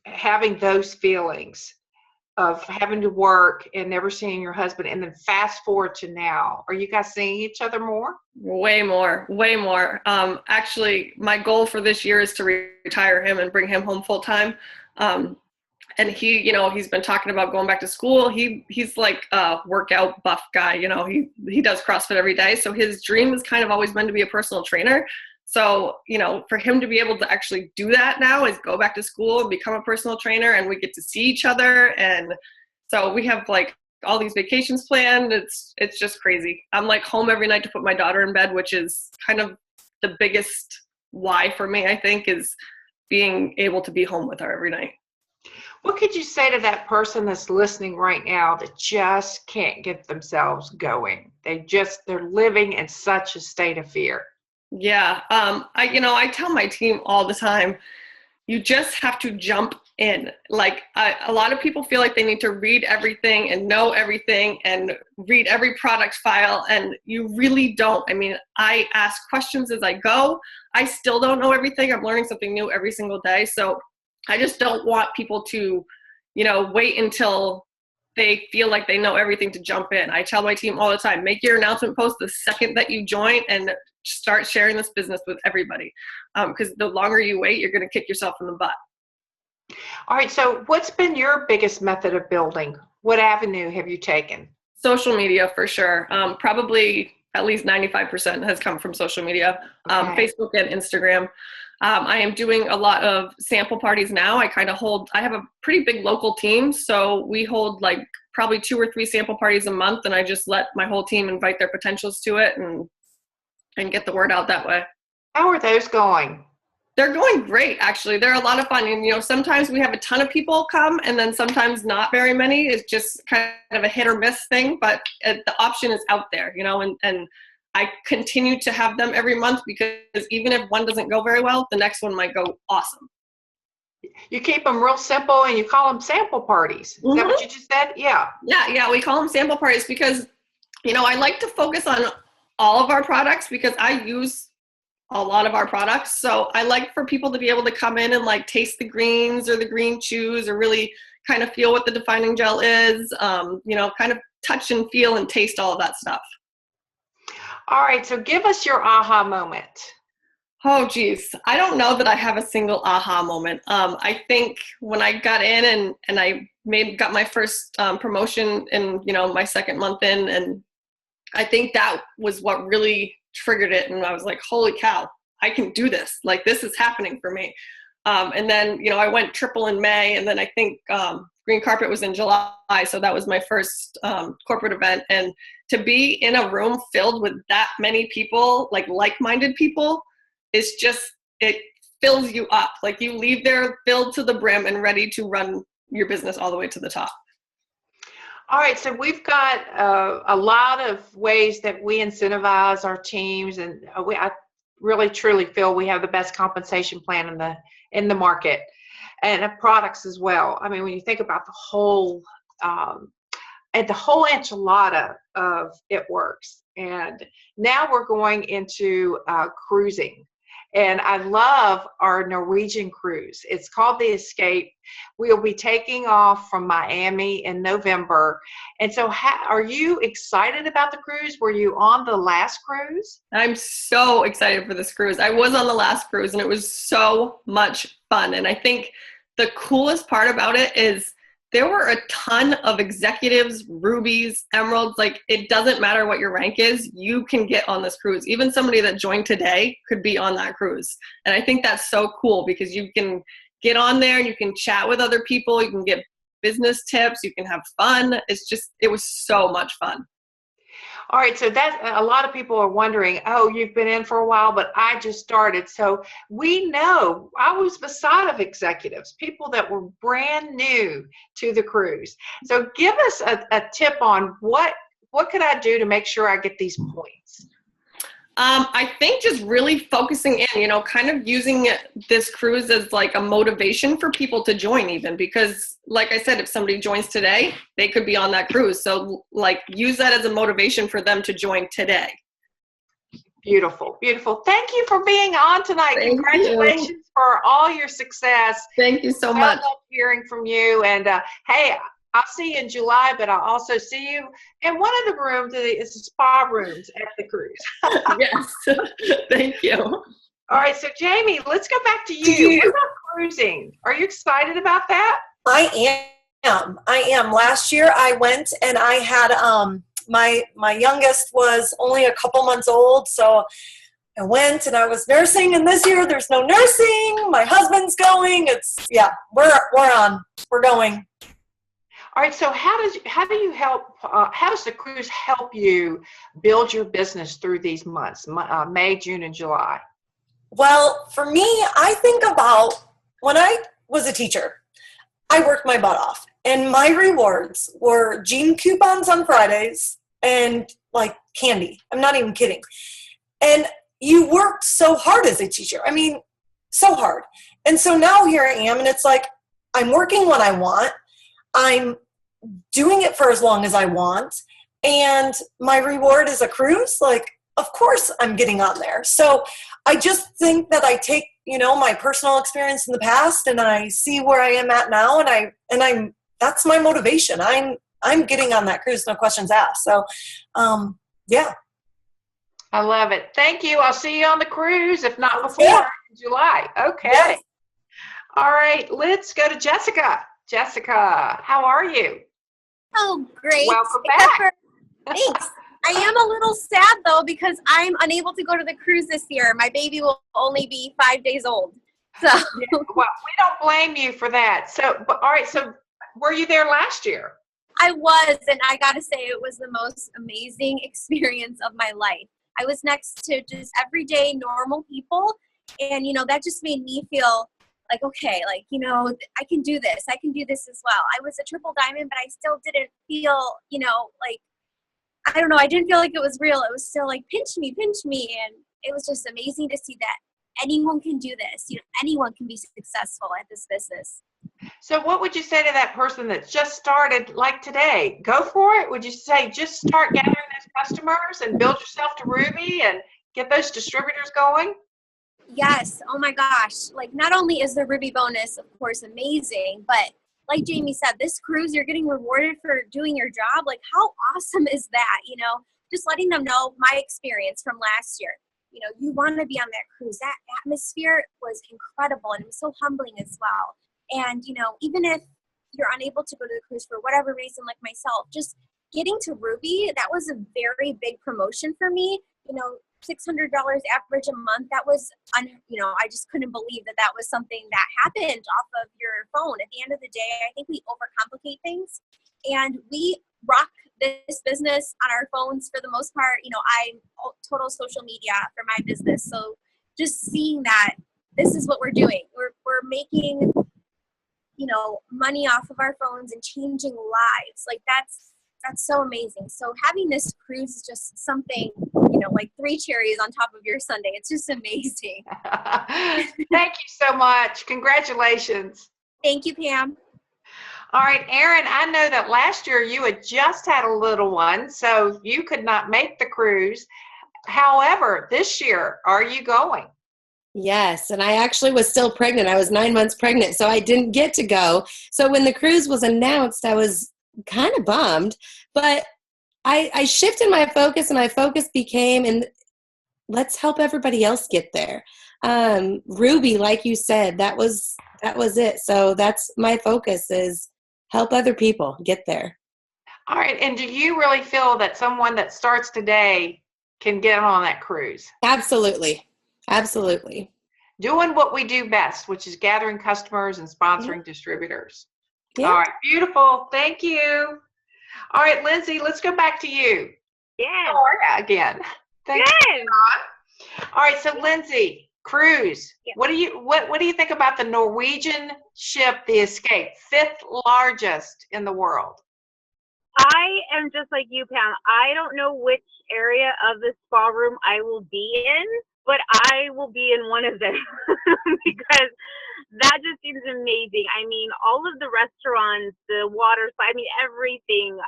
having those feelings of having to work and never seeing your husband, and then fast forward to now, are you guys seeing each other more? Way more. Actually, my goal for this year is to retire him and bring him home full time. And he's been talking about going back to school. He's like a workout buff guy. He does CrossFit every day. So his dream has kind of always been to be a personal trainer. So, for him to be able to actually do that now is go back to school and become a personal trainer, and we get to see each other. And so we have like all these vacations planned. It's just crazy. I'm like home every night to put my daughter in bed, which is kind of the biggest why for me, I think, is being able to be home with her every night. What could you say to that person that's listening right now that just can't get themselves going? They're living in such a state of fear. Yeah. I tell my team all the time, you just have to jump in. Like a lot of people feel like they need to read everything and know everything and read every product file, and you really don't. I mean, I ask questions as I go. I still don't know everything. I'm learning something new every single day. So I just don't want people to, wait until they feel like they know everything to jump in. I tell my team all the time, make your announcement post the second that you join and start sharing this business with everybody. Because the longer you wait, you're going to kick yourself in the butt. All right. So what's been your biggest method of building? What avenue have you taken? Social media, for sure. Probably at least 95% has come from social media, Okay. Facebook and Instagram. I am doing a lot of sample parties now. I have a pretty big local team. So we hold like probably 2 or 3 sample parties a month, and I just let my whole team invite their potentials to it and get the word out that way. How are those going? They're going great, actually. They're a lot of fun. And, sometimes we have a ton of people come, and then sometimes not very many. It's just kind of a hit or miss thing, but the option is out there, and I continue to have them every month, because even if one doesn't go very well, the next one might go awesome. You keep them real simple and you call them sample parties. Is that what you just said? Yeah. Yeah, we call them sample parties because, I like to focus on all of our products because I use a lot of our products. So I like for people to be able to come in and like taste the greens or the green chews, or really kind of feel what the defining gel is, kind of touch and feel and taste all of that stuff. All right. So give us your aha moment. Oh, geez. I don't know that I have a single aha moment. I think when I got in and I got my first promotion in, my second month in, and I think that was what really triggered it. And I was like, holy cow, I can do this. Like, this is happening for me. And then, I went triple in May, and then I think Green Carpet was in July. So that was my first corporate event. And to be in a room filled with that many people, like-minded people, is just, it fills you up. Like, you leave there filled to the brim and ready to run your business all the way to the top. All right, so we've got a lot of ways that we incentivize our teams, and I really truly feel we have the best compensation plan in the market, and products as well. I mean, when you think about the whole enchilada of It Works, and now we're going into cruising. And I love our Norwegian cruise. It's called the Escape. We'll be taking off from Miami in November. And so are you excited about the cruise? Were you on the last cruise? I'm so excited for this cruise. I was on the last cruise, and it was so much fun. And I think the coolest part about it is there were a ton of executives, rubies, emeralds. Like, it doesn't matter what your rank is, you can get on this cruise. Even somebody that joined today could be on that cruise. And I think that's so cool, because you can get on there and you can chat with other people. You can get business tips. You can have fun. It was so much fun. All right, so that a lot of people are wondering, oh, you've been in for a while, but I just started. So we know I was beside of executives, people that were brand new to the cruise. So give us a tip on what could I do to make sure I get these points? I think just really focusing in, kind of using this cruise as like a motivation for people to join even, because like I said, if somebody joins today, they could be on that cruise. So like use that as a motivation for them to join today. Beautiful, beautiful. Thank you for being on tonight. Thank Congratulations you. for all your success. Thank you so I much. love hearing from you. And hey, I'll see you in July, but I'll also see you in one of the rooms. It's the spa rooms at the cruise. Yes. Thank you. All right, so Jamie, let's go back to you. What about cruising? Are you excited about that? I am. Last year I went and I had my youngest was only a couple months old, so I went and I was nursing, and this year there's no nursing. My husband's going. We're going. All right, so how does the cruise help you build your business through these months, May, June, and July? Well, for me, I think about when I was a teacher, I worked my butt off, and my rewards were jean coupons on Fridays and like candy. I'm not even kidding. And you worked so hard as a teacher. I mean, so hard. And so now here I am, and it's like I'm working when I want. I'm doing it for as long as I want, and my reward is a cruise. Like, of course I'm getting on there. So I just think that I take, my personal experience in the past, and I see where I am at now, and I'm that's my motivation. I'm getting on that cruise, no questions asked. So yeah. I love it. Thank you. I'll see you on the cruise, if not before, in July. Okay. Yes. All right, let's go to Jessica. Jessica, how are you? Oh, great. Welcome back. Thanks. I am a little sad, though, because I'm unable to go to the cruise this year. My baby will only be 5 days old. So. Yeah, well, we don't blame you for that. So, all right, so were you there last year? I was, and I got to say it was the most amazing experience of my life. I was next to just everyday normal people, and, that just made me feel like, okay, like, I can do this. I can do this as well. I was a triple diamond, but I still didn't feel, like, I don't know. I didn't feel like it was real. It was still like, pinch me. And it was just amazing to see that anyone can do this. Anyone can be successful at this business. So what would you say to that person that just started like today? Go for it? Would you say just start gathering those customers and build yourself to Ruby and get those distributors going? Yes. Oh my gosh. Like, not only is the Ruby bonus, of course, amazing, but like Jamie said, this cruise, you're getting rewarded for doing your job. Like, how awesome is that? Just letting them know my experience from last year. You want to be on that cruise. That atmosphere was incredible, and it was so humbling as well. And, even if you're unable to go to the cruise for whatever reason, like myself, just getting to Ruby, that was a very big promotion for me. $600 average a month. That was, I just couldn't believe that was something that happened off of your phone. At the end of the day, I think we overcomplicate things, and we rock this business on our phones for the most part. I'm total social media for my business. So just seeing that this is what we're doing. We're making, money off of our phones and changing lives. Like, that's so amazing. So having this cruise is just something, like 3 cherries on top of your sundae. It's just amazing. Thank you so much. Congratulations. Thank you, Pam. All right, Erron, I know that last year you had just had a little one, so you could not make the cruise. However, this year, are you going? Yes, and I actually was still pregnant. I was 9 months pregnant, so I didn't get to go. So when the cruise was announced, I was kind of bummed, but I shifted my focus, and my focus became, and let's help everybody else get there. Ruby, like you said, that was it. So that's my focus, is help other people get there. All right, and do you really feel that someone that starts today can get on that cruise? Absolutely. Absolutely. Doing what we do best, which is gathering customers and sponsoring distributors. Yeah. All right, beautiful. Thank you. All right, Lindsey, let's go back to you. Yeah. How are you again? Thank you, Ron. All right, so Lindsey, cruise. Yeah. What do you think about the Norwegian ship, the Escape, 5th largest in the world? I I am just like you, Pam. I don't know which area of the spa room I will be in, but I will be in one of them because that just seems amazing. I mean, all of the restaurants, the water, I mean, everything.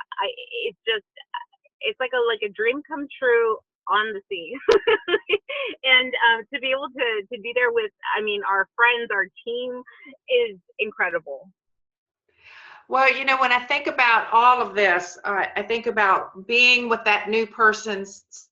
It's like a dream come true on the sea. And to be able to be there with, I mean, our friends, our team is incredible. Well, when I think about all of this, I think about being with that new person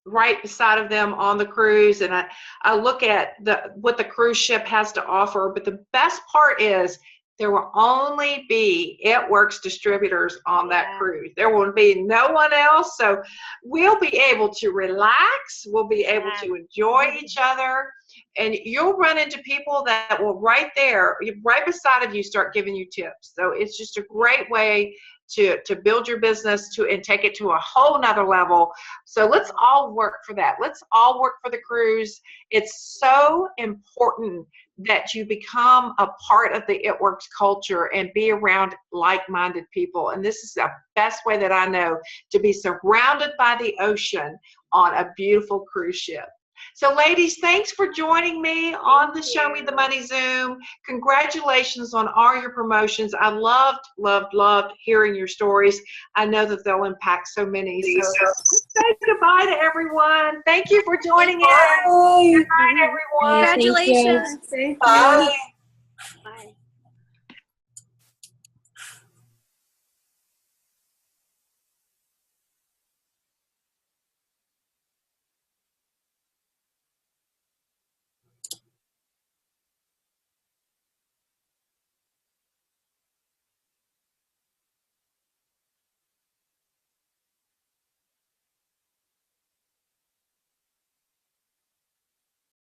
right beside of them on the cruise, and I look at what the cruise ship has to offer. But the best part is there will only be It Works distributors on that cruise. There will be no one else. So we'll be able to relax. We'll be able to enjoy each other. And you'll run into people that will right beside of you start giving you tips. So it's just a great way to build your business and take it to a whole nother level. So let's all work for that. Let's all work for the cruise. It's so important that you become a part of the It Works culture and be around like-minded people. And this is the best way that I know to be surrounded by the ocean on a beautiful cruise ship. So ladies, thanks for joining me on the Show Me the Money Zoom. Congratulations on all your promotions. I loved hearing your stories. I know that they'll impact so many. So say goodbye to everyone. Thank you for joining us. Good night, everyone. Congratulations. Bye. Bye.